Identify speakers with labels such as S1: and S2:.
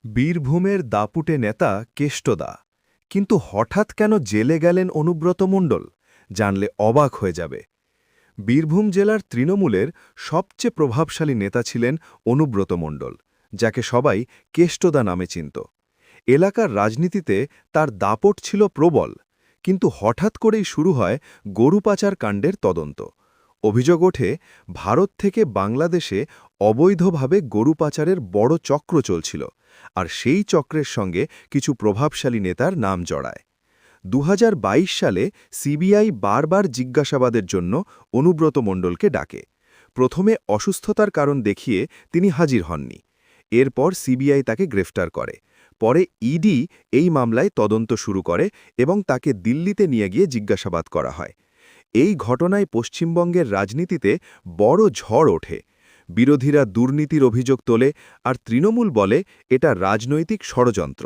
S1: বীরভূমের দাপুটে নেতা কেষ্টদা, কিন্তু হঠাৎ কেন জেলে গেলেন অনুব্রত মণ্ডল জানলে অবাক হয়ে যাবে। বীরভূম জেলার তৃণমূলের সবচেয়ে প্রভাবশালী নেতা ছিলেন অনুব্রত মণ্ডল, যাকে সবাই কেষ্টদা নামে চিনত। এলাকার রাজনীতিতে তার দাপট ছিল প্রবল, কিন্তু হঠাৎ করেই শুরু হয় গরু পাচার কাণ্ডের তদন্ত। অভিযোগ ওঠে, ভারত থেকে বাংলাদেশে অবৈধভাবে গরু পাচারের বড় চক্র চলছিল, আর সেই চক্রের সঙ্গে কিছু প্রভাবশালী নেতার নাম জড়ায়। ২০২২ সালে সিবিআই বারবার জিজ্ঞাসাবাদের জন্য অনুব্রত মণ্ডলকে ডাকে। প্রথমে অসুস্থতার কারণ দেখিয়ে তিনি হাজির হননি। এরপর সিবিআই তাকে গ্রেফতার করে। পরে ইডি এই মামলায় তদন্ত শুরু করে এবং তাকে দিল্লিতে নিয়ে গিয়ে জিজ্ঞাসাবাদ করা হয়। এই ঘটনায় পশ্চিমবঙ্গের রাজনীতিতে বড় ঝড় ওঠে। বিরোধীরা দুর্নীতির অভিযোগ তোলে, আর তৃণমূল বলে এটা রাজনৈতিক ষড়যন্ত্র।